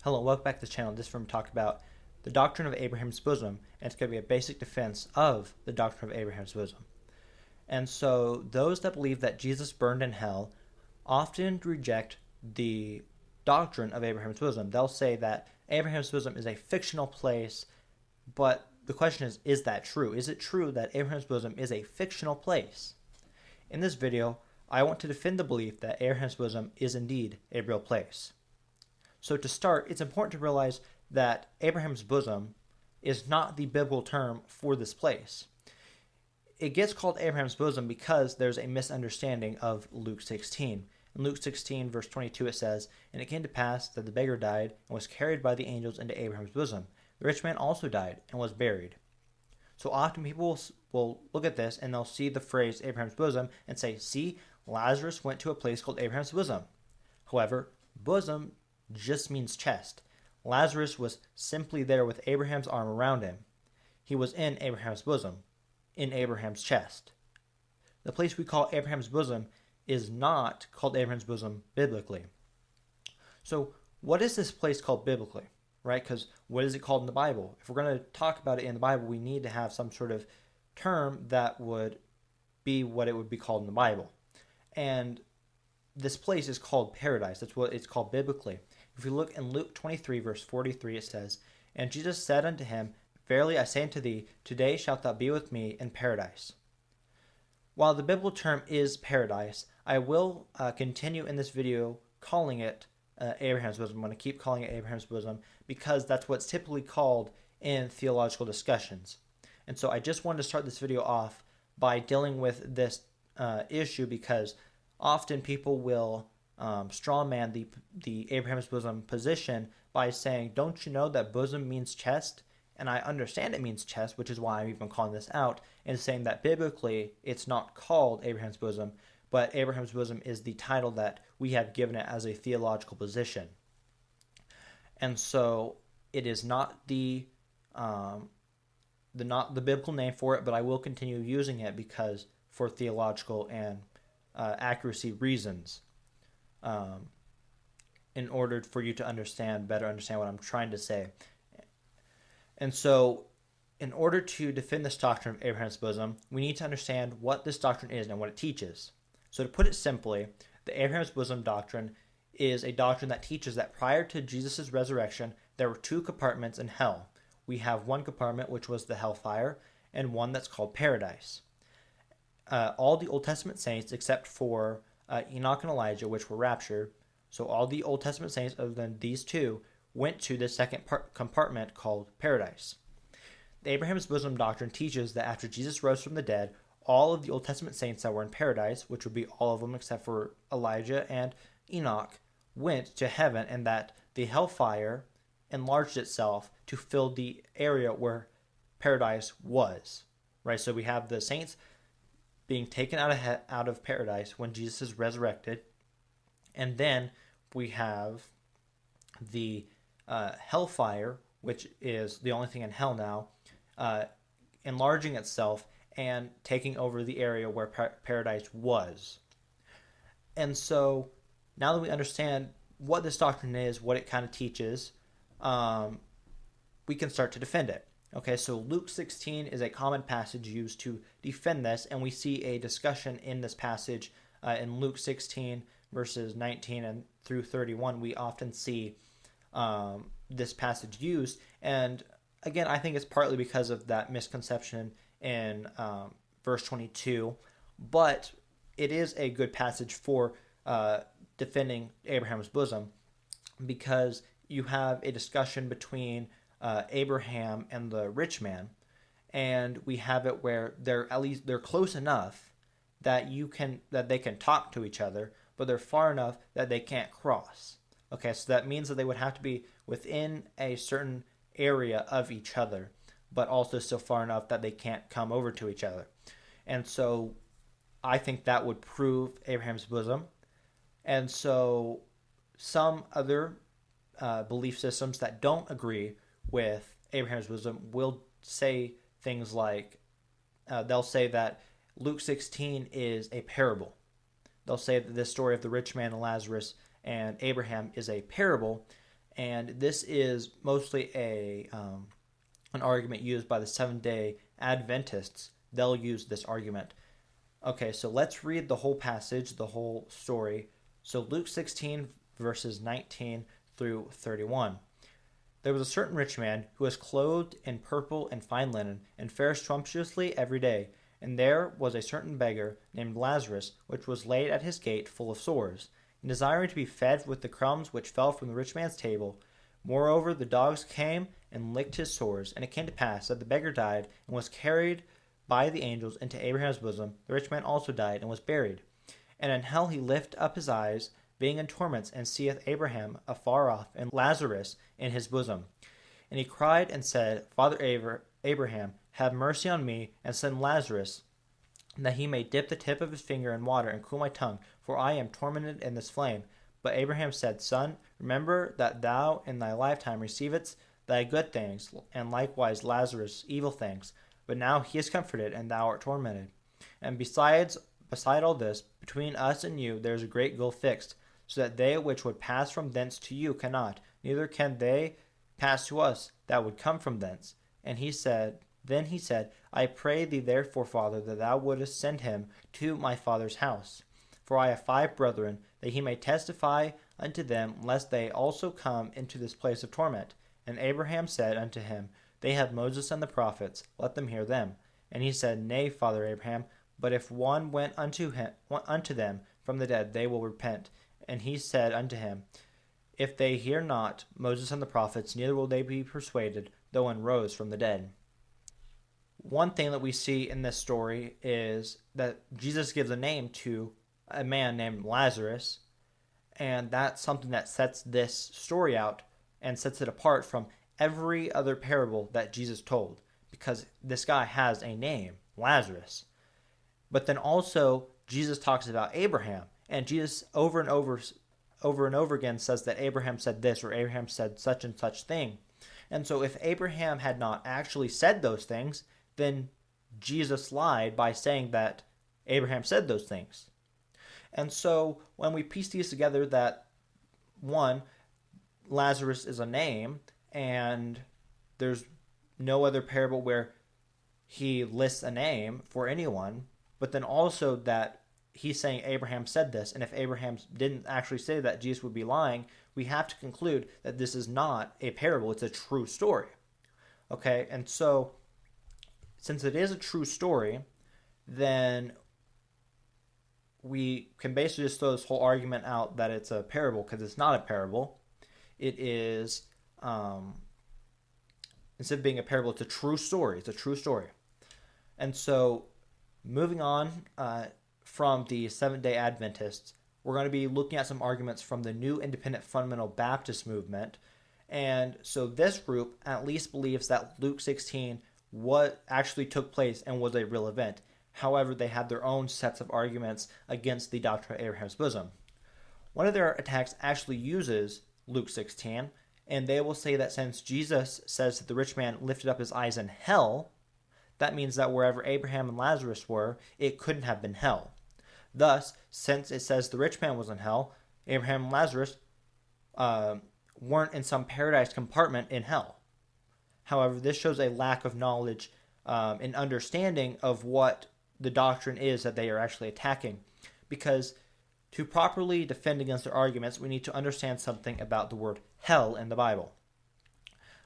Hello, welcome back to the channel. This is where we talk about the doctrine of Abraham's bosom, and it's going to be a basic defense of the doctrine of Abraham's bosom. And so, those that believe that Jesus burned in hell often reject the doctrine of Abraham's bosom. They'll say that Abraham's bosom is a fictional place, but the question is that true? Is it true that Abraham's bosom is a fictional place? In this video, I want to defend the belief that Abraham's bosom is indeed a real place. So to start, it's important to realize that Abraham's bosom is not the biblical term for this place. It gets called Abraham's bosom because there's a misunderstanding of Luke 16. In Luke 16, verse 22, it says, "And it came to pass that the beggar died and was carried by the angels into Abraham's bosom. The rich man also died and was buried." So often people will look at this and they'll see the phrase Abraham's bosom and say, see, Lazarus went to a place called Abraham's bosom. However, bosom just means chest. Lazarus was simply there with Abraham's arm around him. He was in Abraham's bosom, in Abraham's chest. The place we call Abraham's bosom is not called Abraham's bosom biblically. So what is this place called biblically? Right? Because what is it called in the Bible? If we're going to talk about it in the Bible, we need to have some sort of term that would be what it would be called in the Bible. And this place is called paradise. That's what it's called biblically. If we look in Luke 23, verse 43, it says, "And Jesus said unto him, Verily I say unto thee, today shalt thou be with me in paradise." While the biblical term is paradise, I will continue in this video calling it Abraham's bosom. I'm going to keep calling it Abraham's bosom because that's what's typically called in theological discussions. And so I just wanted to start this video off by dealing with this issue because often people will strawman the Abraham's bosom position by saying, don't you know that bosom means chest? And I understand it means chest, which is why I'm even calling this out and saying that biblically it's not called Abraham's bosom, but Abraham's bosom is the title that we have given it as a theological position. And so it is not the biblical name for it, but I will continue using it because for theological and accuracy reasons. In order for you to better understand what I'm trying to say. And so, in order to defend this doctrine of Abraham's bosom, we need to understand what this doctrine is and what it teaches. So to put it simply, the Abraham's bosom doctrine is a doctrine that teaches that prior to Jesus' resurrection, there were two compartments in hell. We have one compartment, which was the hellfire, and one that's called paradise. All the Old Testament saints, except for Enoch and Elijah, which were raptured, so all the Old Testament saints other than these two went to the second compartment called paradise. The Abraham's bosom doctrine teaches that after Jesus rose from the dead, all of the Old Testament saints that were in paradise, which would be all of them except for Elijah and Enoch, went to heaven, and that the hellfire enlarged itself to fill the area where paradise was. Right? So we have the saints being taken out of paradise when Jesus is resurrected, and then we have the hellfire, which is the only thing in hell now, enlarging itself and taking over the area where paradise was. And so now that we understand what this doctrine is, what it kind of teaches, we can start to defend it. Okay, so Luke 16 is a common passage used to defend this, and we see a discussion in this passage in Luke 16, verses 19 and through 31. We often see this passage used, and again, I think it's partly because of that misconception in verse 22, but it is a good passage for defending Abraham's bosom because you have a discussion between Abraham and the rich man, and we have it where they're close enough that they can talk to each other, but they're far enough that they can't cross. Okay, so that means that they would have to be within a certain area of each other, but also still far enough that they can't come over to each other. And so I think that would prove Abraham's bosom. And so some other belief systems that don't agree with Abraham's bosom will say things like, they'll say that Luke 16 is a parable. They'll say that this story of the rich man and Lazarus and Abraham is a parable, And this is mostly an argument used by the Seventh-day Adventists. They'll use this argument. Okay, so let's read the whole passage, the whole story. So Luke 16, verses 19 through 31. There was a certain rich man who was clothed in purple and fine linen, and fared sumptuously every day. And there was a certain beggar named Lazarus, which was laid at his gate full of sores, and desiring to be fed with the crumbs which fell from the rich man's table. Moreover, the dogs came and licked his sores. And it came to pass that the beggar died, and was carried by the angels into Abraham's bosom. The rich man also died, and was buried. And in hell he lift up his eyes, being in torments, and seeth Abraham afar off, and Lazarus in his bosom. And he cried and said, Father Abraham, have mercy on me, and send Lazarus, that he may dip the tip of his finger in water, and cool my tongue, for I am tormented in this flame. But Abraham said, Son, remember that thou in thy lifetime receivedst thy good things, and likewise Lazarus evil things. But now he is comforted, and thou art tormented. And beside all this, between us and you there is a great gulf fixed, so that they which would pass from thence to you cannot, neither can they pass to us that would come from thence. And then he said, I pray thee therefore, Father, that thou wouldest send him to my father's house. For I have 5 brethren, that he may testify unto them, lest they also come into this place of torment. And Abraham said unto him, They have Moses and the prophets, let them hear them. And he said, Nay, Father Abraham, but if one went unto them from the dead, they will repent. And he said unto him, If they hear not Moses and the prophets, neither will they be persuaded, though one rose from the dead. One thing that we see in this story is that Jesus gives a name to a man named Lazarus, and that's something that sets this story out and sets it apart from every other parable that Jesus told, because this guy has a name, Lazarus. But then also Jesus talks about Abraham, and Jesus over and over again says that Abraham said this, or Abraham said such and such thing. And so if Abraham had not actually said those things, then Jesus lied by saying that Abraham said those things. And so when we piece these together, that one, Lazarus is a name, and there's no other parable where he lists a name for anyone, but then also that he's saying Abraham said this, and if Abraham didn't actually say that, Jesus would be lying. We have to conclude that this is not a parable, it's a true story. Okay, and so since it is a true story, then we can basically just throw this whole argument out that it's a parable, because it's not a parable. It is, instead of being a parable, it's a true story. It's a true story. And so, moving on from the Seventh-day Adventists, we're going to be looking at some arguments from the New Independent Fundamental Baptist movement. And so this group at least believes that Luke 16 what actually took place and was a real event. However, they have their own sets of arguments against the doctrine of Abraham's bosom. One of their attacks actually uses Luke 16, and they will say that since Jesus says that the rich man lifted up his eyes in hell, that means that wherever Abraham and Lazarus were, it couldn't have been hell. Thus, since it says the rich man was in hell, Abraham and Lazarus weren't in some paradise compartment in hell. However, this shows a lack of knowledge and understanding of what the doctrine is that they are actually attacking. Because to properly defend against their arguments, we need to understand something about the word hell in the Bible.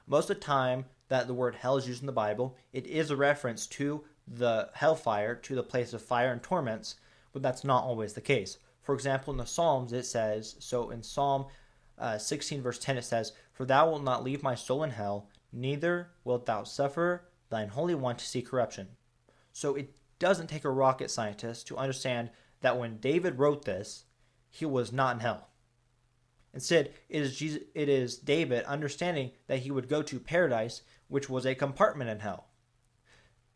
Most of the time that the word hell is used in the Bible, it is a reference to the hellfire, to the place of fire and torments, but that's not always the case. For example, in the Psalms it says, so in Psalm 16 verse 10 it says, For thou wilt not leave my soul in hell, neither wilt thou suffer thine Holy One to see corruption. So it doesn't take a rocket scientist to understand that when David wrote this, he was not in hell. Instead, it is David understanding that he would go to paradise, which was a compartment in hell.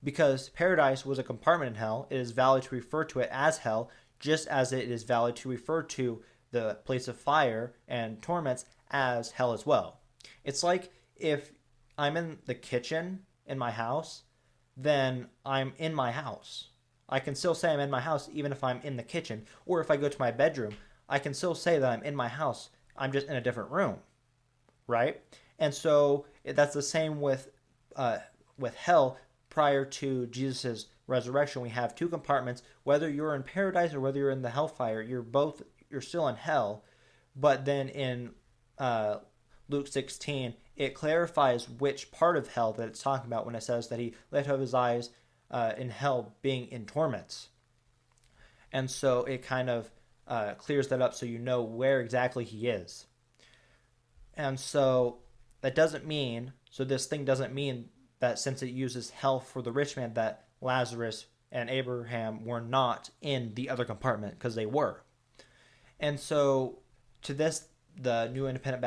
Because paradise was a compartment in hell, it is valid to refer to it as hell, just as it is valid to refer to the place of fire and torments as hell as well. It's like if I'm in the kitchen in my house, then I'm in my house. I can still say I'm in my house even if I'm in the kitchen. Or if I go to my bedroom, I can still say that I'm in my house. I'm just in a different room. right? And so that's the same with hell. Prior to Jesus' resurrection, we have two compartments. Whether you're in paradise or whether you're in the hellfire, you're still in hell. But then in Luke 16, it clarifies which part of hell that it's talking about when it says that he lifted up his eyes in hell, being in torments. And so it kind of clears that up so you know where exactly he is. And so this thing doesn't mean that since it uses hell for the rich man, that Lazarus and Abraham were not in the other compartment, because they were. And so to this, the New Independent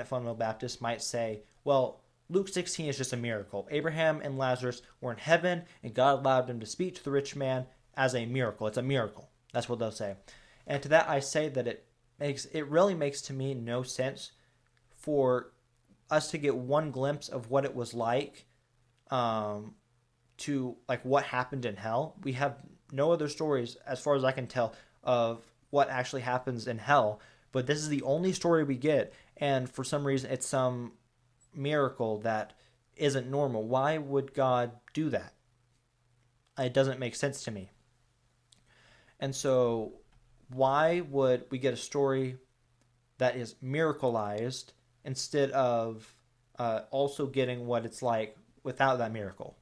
Fundamental Baptist might say, well, Luke 16 is just a miracle. Abraham and Lazarus were in heaven, and God allowed them to speak to the rich man as a miracle. It's a miracle. That's what they'll say. And to that I say that it really makes to me no sense for us to get one glimpse of what it was like, to like what happened in hell. We have no other stories, as far as I can tell, of what actually happens in hell. But this is the only story we get, and for some reason it's some miracle that isn't normal. Why would God do that? It doesn't make sense to me. And so why would we get a story that is miracleized instead of also getting what it's like without that miracle?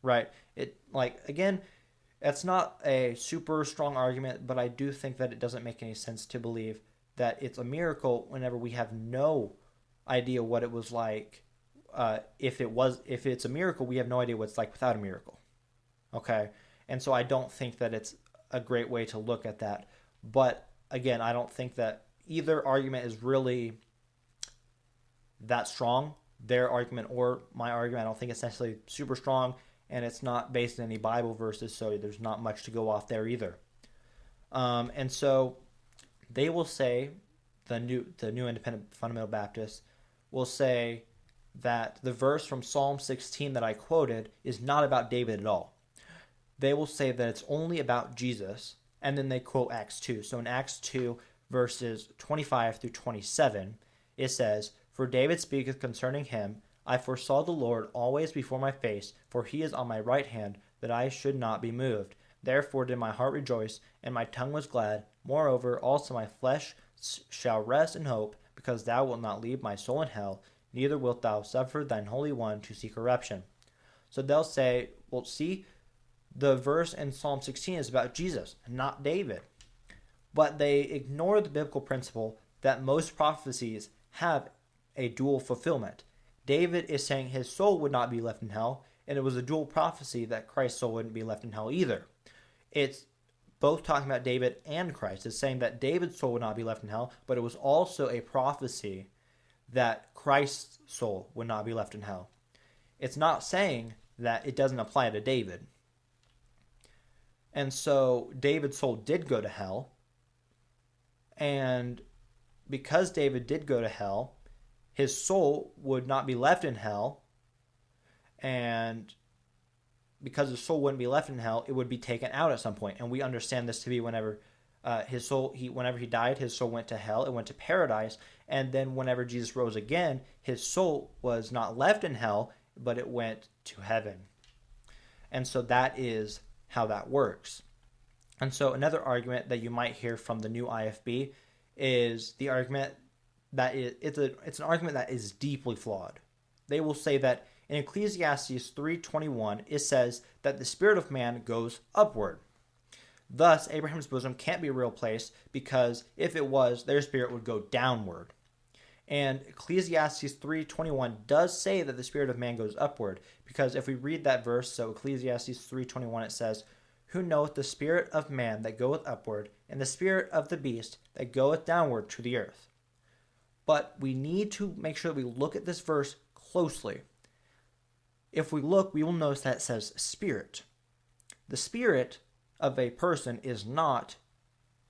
Right? Again, that's not a super strong argument, but I do think that it doesn't make any sense to believe that it's a miracle whenever we have no idea what it was like. If it's a miracle, we have no idea what it's like without a miracle. Okay? And so I don't think that it's a great way to look at that. But again, I don't think that either argument is really that strong. Their argument or my argument, I don't think it's necessarily super strong, and it's not based on any Bible verses, so there's not much to go off there either. And so they will say, the New Independent Fundamental Baptists will say that the verse from Psalm 16 that I quoted is not about David at all. They will say that it's only about Jesus, and then they quote Acts 2. So in Acts 2, verses 25 through 27, it says, "For David speaketh concerning him, I foresaw the Lord always before my face, for he is on my right hand, that I should not be moved. Therefore did my heart rejoice, and my tongue was glad. Moreover, also my flesh shall rest in hope, because thou wilt not leave my soul in hell, neither wilt thou suffer thine Holy One to see corruption." So they'll say, well, see, the verse in Psalm 16 is about Jesus, not David. But they ignore the biblical principle that most prophecies have a dual fulfillment. David is saying his soul would not be left in hell, and it was a dual prophecy that Christ's soul wouldn't be left in hell either. It's both talking about David and Christ. It's saying that David's soul would not be left in hell, but it was also a prophecy that Christ's soul would not be left in hell. It's not saying that it doesn't apply to David. And so David's soul did go to hell, and because David did go to hell, his soul would not be left in hell, and because his soul wouldn't be left in hell, it would be taken out at some point. And we understand this to be whenever whenever he died, his soul went to hell, it went to paradise, and then whenever Jesus rose again, his soul was not left in hell, but it went to heaven. And so that is how that works. And so another argument that you might hear from the new IFB is the argument that it's an argument that is deeply flawed. They will say that in Ecclesiastes 3:21 it says that the spirit of man goes upward. Thus, Abraham's bosom can't be a real place, because if it was, their spirit would go downward. And Ecclesiastes 3:21 does say that the spirit of man goes upward, because if we read that verse, so Ecclesiastes 3:21, it says, "Who knoweth the spirit of man that goeth upward, and the spirit of the beast that goeth downward to the earth?" But we need to make sure that we look at this verse closely. If we look, we will notice that it says spirit. The spirit of a person is not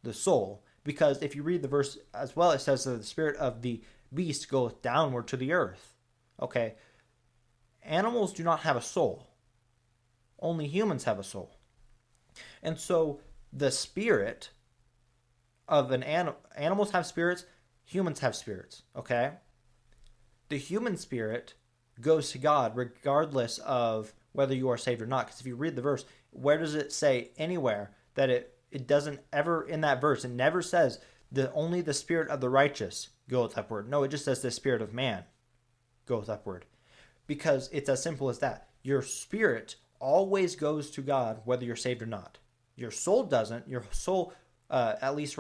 the soul, because if you read the verse as well, it says that the spirit of the beast goeth downward to the earth. Okay, animals do not have a soul. Only humans have a soul. And so the spirit of an animals have spirits, humans have spirits, okay? The human spirit goes to God regardless of whether you are saved or not. Because if you read the verse, where does it say anywhere that it doesn't ever, in that verse, it never says that only the spirit of the righteous goeth upward. No, it just says the spirit of man goeth upward. Because it's as simple as that. Your spirit always goes to God whether you're saved or not. Your soul doesn't. Your soul, at least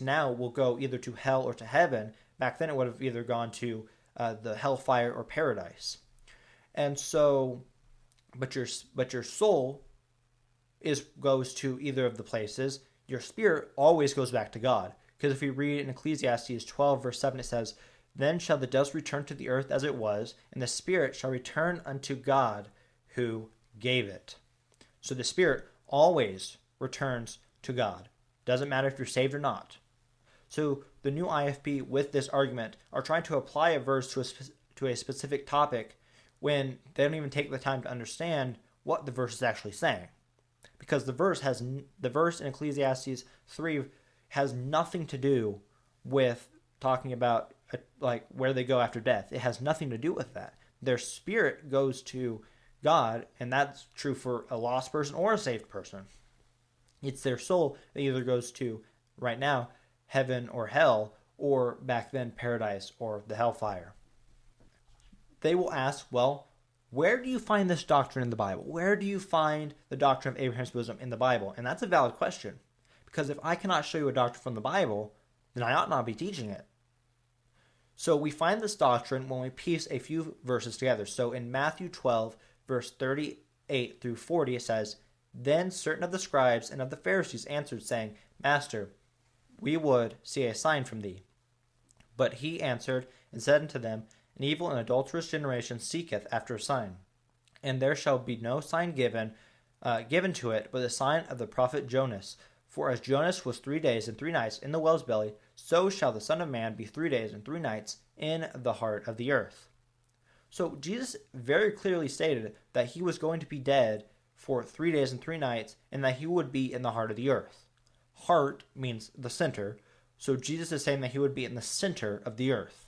now, will go either to hell or to heaven. Back then, it would have either gone to the hellfire or paradise. And so, but your soul goes to either of the places. Your spirit always goes back to God. Because if we read in Ecclesiastes 12, verse 7, it says, "Then shall the dust return to the earth as it was, and the spirit shall return unto God who gave it." So the spirit always returns to God. Doesn't matter if you're saved or not. So the new IFB, with this argument, are trying to apply a verse to a specific topic when they don't even take the time to understand what the verse is actually saying. Because the verse in Ecclesiastes 3 has nothing to do with talking about like where they go after death. It has nothing to do with that. Their spirit goes to God, and that's true for a lost person or a saved person. It's their soul that either goes to, right now, heaven or hell, or back then paradise or the hellfire. They will ask, well, where do you find this doctrine in the Bible? Where do you find the doctrine of Abraham's bosom in the Bible? And that's a valid question. Because if I cannot show you a doctrine from the Bible, then I ought not be teaching it. So we find this doctrine when we piece a few verses together. So in Matthew 12, verse 38 through 40, it says, "Then certain of the scribes and of the Pharisees answered, saying, Master, we would see a sign from thee. But he answered and said unto them, An evil and adulterous generation seeketh after a sign. And there shall be no sign given to it, but the sign of the prophet Jonas. For as Jonas was 3 days and 3 nights in the whale's belly, so shall the Son of Man be 3 days and 3 nights in the heart of the earth." So Jesus very clearly stated that he was going to be dead for 3 days and 3 nights, and that he would be in the heart of the earth. Heart means the center, so Jesus is saying that he would be in the center of the earth.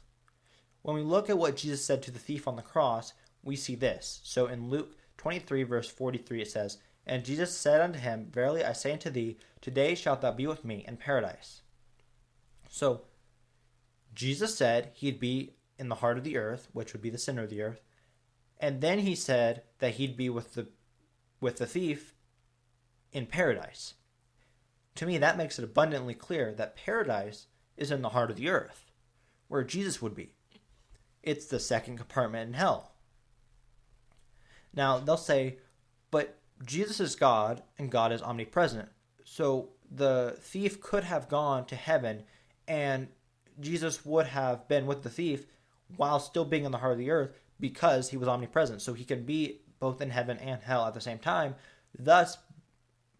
When we look at what Jesus said to the thief on the cross, we see this. So in Luke 23, verse 43, it says, "And Jesus said unto him, Verily I say unto thee, today shalt thou be with me in paradise." So Jesus said he'd be in the heart of the earth, which would be the center of the earth. And then he said that he'd be with the thief in paradise. To me, that makes it abundantly clear that paradise is in the heart of the earth, where Jesus would be. It's the second compartment in hell. Now, they'll say, but Jesus is God, and God is omnipresent. So the thief could have gone to heaven, and Jesus would have been with the thief while still being in the heart of the earth, because he was omnipresent. So he can be both in heaven and hell at the same time. Thus,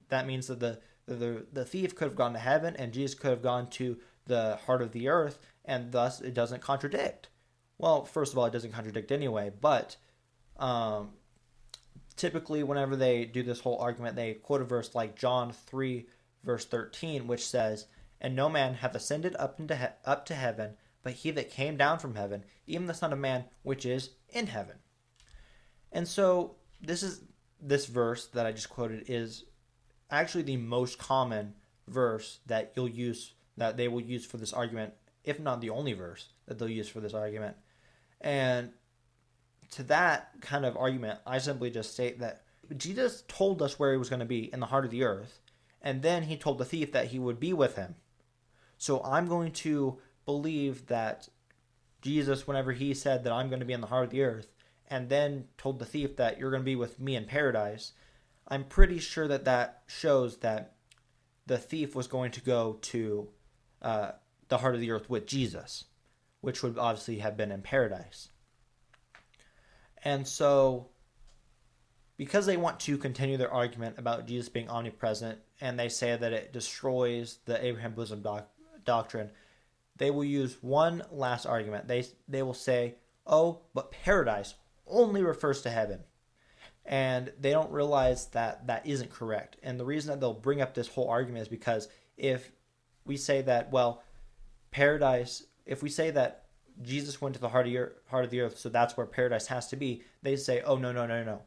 that means that the thief could have gone to heaven, and Jesus could have gone to the heart of the earth, and thus it doesn't contradict. Well, first of all, it doesn't contradict anyway, but typically whenever they do this whole argument, they quote a verse like John 3, verse 13, which says, "And no man hath ascended up to heaven, but he that came down from heaven, even the Son of Man, which is in heaven." And so this verse that I just quoted is actually the most common verse that they will use for this argument, if not the only verse that they'll use for this argument. And to that kind of argument, I simply just state that Jesus told us where he was going to be, in the heart of the earth, and then he told the thief that he would be with him. So I'm going to believe that Jesus, whenever he said that I'm going to be in the heart of the earth, and then told the thief that you're going to be with me in paradise, I'm pretty sure that shows that the thief was going to go to the heart of the earth with Jesus, which would obviously have been in paradise. And so, because they want to continue their argument about Jesus being omnipresent, and they say that it destroys the Abraham bosom doctrine, they will use one last argument. They will say, oh, but paradise only refers to heaven. And they don't realize that that isn't correct. And the reason that they'll bring up this whole argument is because if we say that, well, paradise, if we say that Jesus went to the heart of the earth, so that's where paradise has to be, they say, oh, no, no, no, no.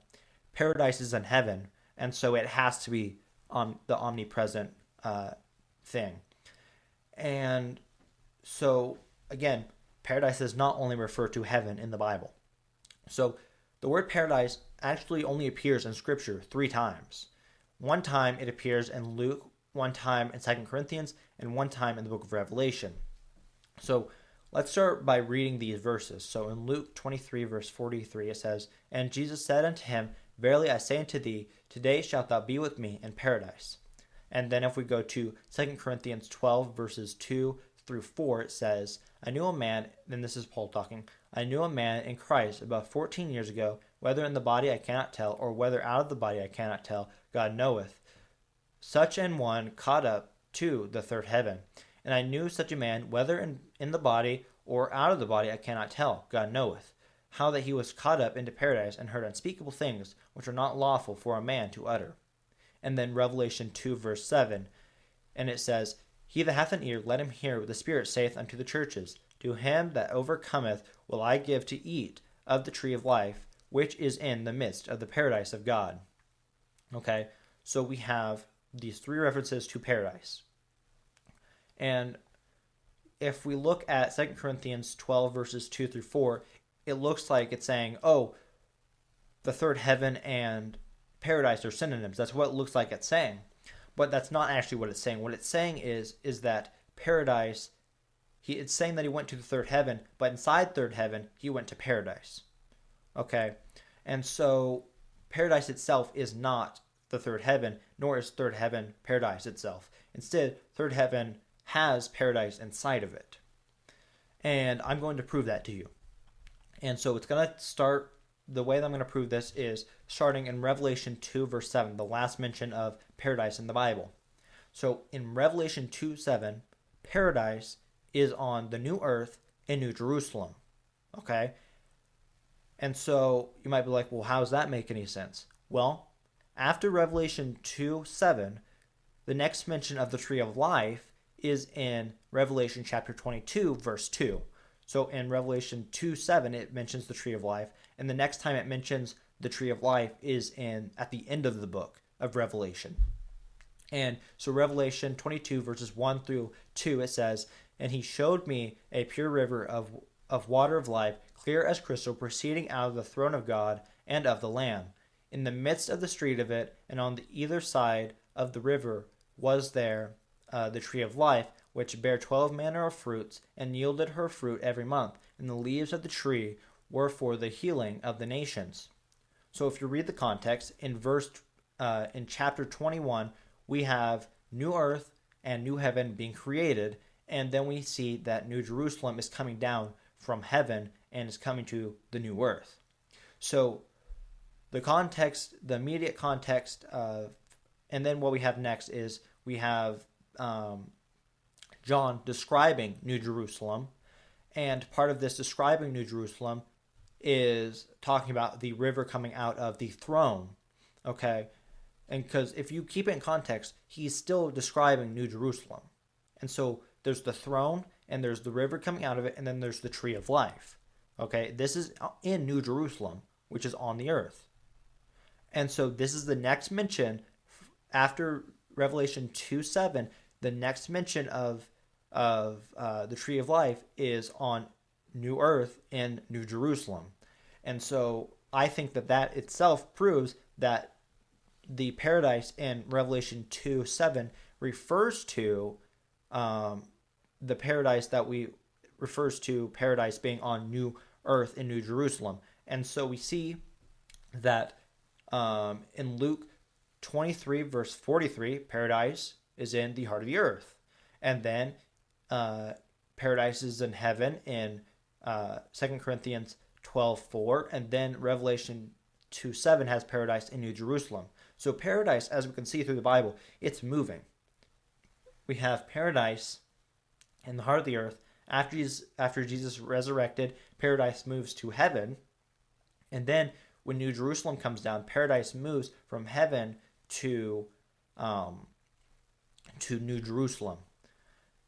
Paradise is in heaven, and so it has to be the omnipresent thing. And so, again, paradise does not only refer to heaven in the Bible. So the word paradise actually only appears in Scripture 3 times. One time it appears in Luke, one time in 2 Corinthians, and one time in the book of Revelation. So let's start by reading these verses. So in Luke 23, verse 43, it says, And Jesus said unto him, Verily I say unto thee, today shalt thou be with me in paradise. And then if we go to 2 Corinthians 12, verses 2 through 4, it says, I knew a man, and this is Paul talking, I knew a man in Christ about 14 years ago, whether in the body I cannot tell, or whether out of the body I cannot tell, God knoweth. Such an one caught up to the third heaven. And I knew such a man, whether in the body or out of the body I cannot tell, God knoweth, how that he was caught up into paradise and heard unspeakable things which are not lawful for a man to utter. And then Revelation 2, verse 7, and it says, He that hath an ear, let him hear what the Spirit saith unto the churches. To him that overcometh will I give to eat of the tree of life, which is in the midst of the paradise of God. Okay, so we have these 3 references to paradise. And if we look at 2 Corinthians 12, verses 2 through 4, it looks like it's saying, oh, the third heaven and paradise are synonyms. That's what it looks like it's saying. But that's not actually what it's saying. What it's saying is that paradise, it's saying that he went to the third heaven, but inside third heaven, he went to paradise. Okay? And so paradise itself is not the third heaven, nor is third heaven paradise itself. Instead, third heaven has paradise inside of it. And I'm going to prove that to you. And so it's going to start, the way that I'm going to prove this is starting in Revelation 2, verse 7, the last mention of paradise in the Bible. So in Revelation 2, 7, paradise is on the new earth in New Jerusalem. Okay? And so you might be like, well, how does that make any sense? Well, after Revelation 2, 7, the next mention of the tree of life is in Revelation chapter 22, verse 2. So in Revelation 2, 7, it mentions the tree of life. And the next time it mentions the tree of life is at the end of the book of Revelation. And so Revelation 22, verses 1 through 2, it says, And he showed me a pure river of water of life, clear as crystal, proceeding out of the throne of God and of the Lamb. In the midst of the street of it, and on the either side of the river, was there the tree of life, which bare 12 manner of fruits, and yielded her fruit every month. And the leaves of the tree were for the healing of the nations. So if you read the context, in chapter 21, we have new earth and new heaven being created, and then we see that New Jerusalem is coming down from heaven and is coming to the new earth. So the context, the immediate context and then what we have next is we have John describing New Jerusalem, and part of this describing New Jerusalem is talking about the river coming out of the throne, okay? And because if you keep it in context, he's still describing New Jerusalem. And so there's the throne, and there's the river coming out of it, and then there's the tree of life, okay? This is in New Jerusalem, which is on the earth. And so this is the next mention after Revelation 2:7. The next mention of the tree of life is on new earth in New Jerusalem. And so I think that itself proves that the paradise in Revelation 2:7 refers to the paradise refers to paradise being on new earth in New Jerusalem. And so we see that in Luke 23, verse 43, paradise is in the heart of the earth. And then paradise is in heaven in 2 Corinthians 12:4, and then Revelation 2:7 has paradise in New Jerusalem. So paradise, as we can see through the Bible, it's moving. We have paradise in the heart of the earth. After Jesus resurrected, paradise moves to heaven. And then when New Jerusalem comes down, paradise moves from heaven to New Jerusalem.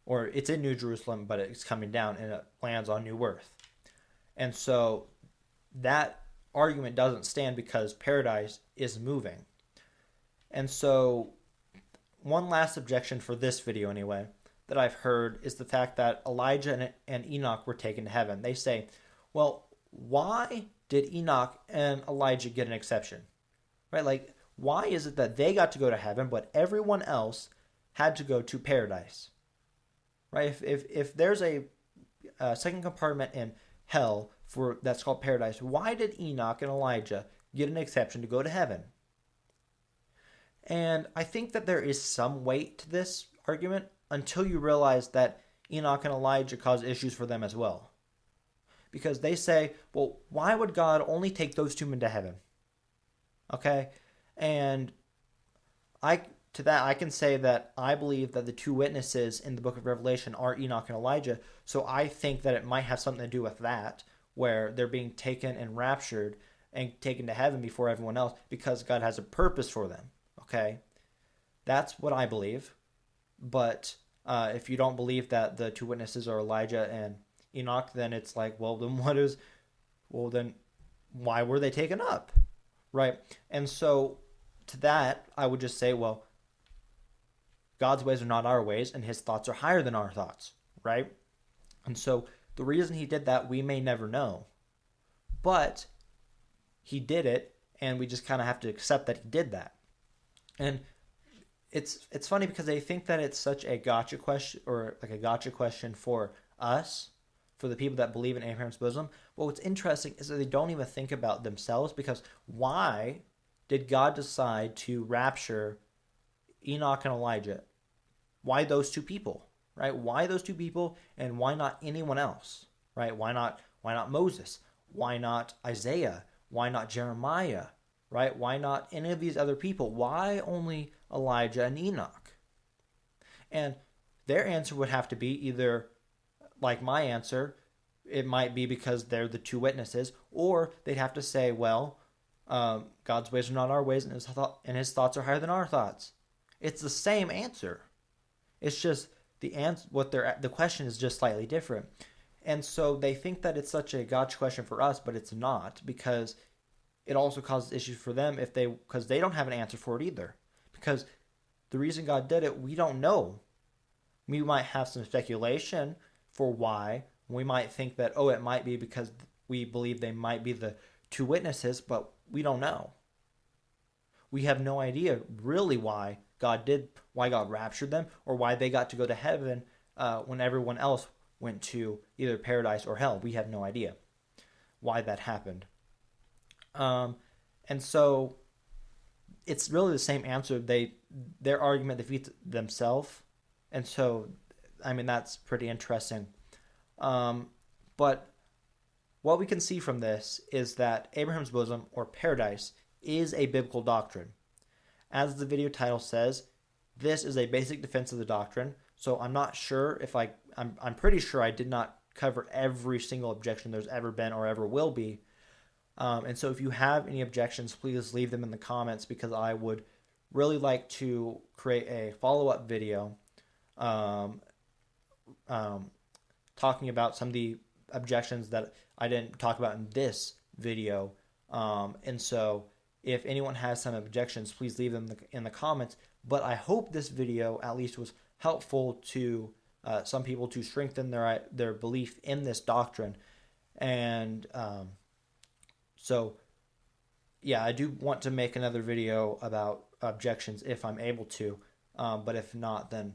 or it's in New Jerusalem, but it's coming down and it lands on New Earth. And so that argument doesn't stand because paradise is moving. And so one last objection for this video anyway that I've heard is the fact that Elijah and Enoch were taken to heaven. They say, well, why did Enoch and Elijah get an exception? Right? Like, why is it that they got to go to heaven, but everyone else had to go to paradise? Right? If there's a second compartment in hell for that's called paradise, why did Enoch and Elijah get an exception to go to heaven? And I think that there is some weight to this argument until you realize that Enoch and Elijah caused issues for them as well. Because they say, well, why would God only take those two men to heaven? Okay? And I can say that I believe that the two witnesses in the book of Revelation are Enoch and Elijah, so I think that it might have something to do with that, where they're being taken and raptured and taken to heaven before everyone else because God has a purpose for them. Okay? That's what I believe. But if you don't believe that the two witnesses are Elijah and Enoch, then it's like, well, then why were they taken up? Right? And so to that, I would just say, well, God's ways are not our ways, and his thoughts are higher than our thoughts, right? And so the reason he did that, we may never know. But he did it, and we just kind of have to accept that he did that. And it's funny because they think that it's such a gotcha question, or like a gotcha question for us, for the people that believe in Abraham's bosom. Well, what's interesting is that they don't even think about themselves, because why did God decide to rapture Enoch and Elijah? Why those two people, right? Why those two people, and why not anyone else, right? Why not Moses? Why not Isaiah? Why not Jeremiah, right? Why not any of these other people? Why only Elijah and Enoch? And their answer would have to be either like my answer, it might be because they're the two witnesses, or they'd have to say, well, God's ways are not our ways, and his thoughts are higher than our thoughts. It's the same answer. It's just the question is just slightly different. And so they think that it's such a gotcha question for us, but it's not, because it also causes issues for them because they don't have an answer for it either. Because the reason God did it, we don't know. We might have some speculation for why. We might think that, it might be because we believe they might be the two witnesses, but we don't know. We have no idea really why God raptured them, or why they got to go to heaven when everyone else went to either paradise or hell. We have no idea why that happened. And so it's really the same answer. Their argument defeats themselves. And so, I mean, that's pretty interesting. But what we can see from this is that Abraham's bosom, or paradise, is a biblical doctrine. As the video title says, this is a basic defense of the doctrine. So I'm not sure if I'm pretty sure I did not cover every single objection there's ever been or ever will be. And so if you have any objections, please leave them in the comments, because I would really like to create a follow-up video talking about some of the objections that I didn't talk about in this video. And so if anyone has some objections, please leave them in the comments. But I hope this video at least was helpful to some people to strengthen their belief in this doctrine. And so, yeah, I do want to make another video about objections if I'm able to. But if not, then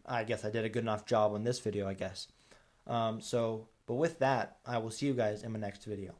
I guess I did a good enough job on this video, I guess. But with that, I will see you guys in my next video.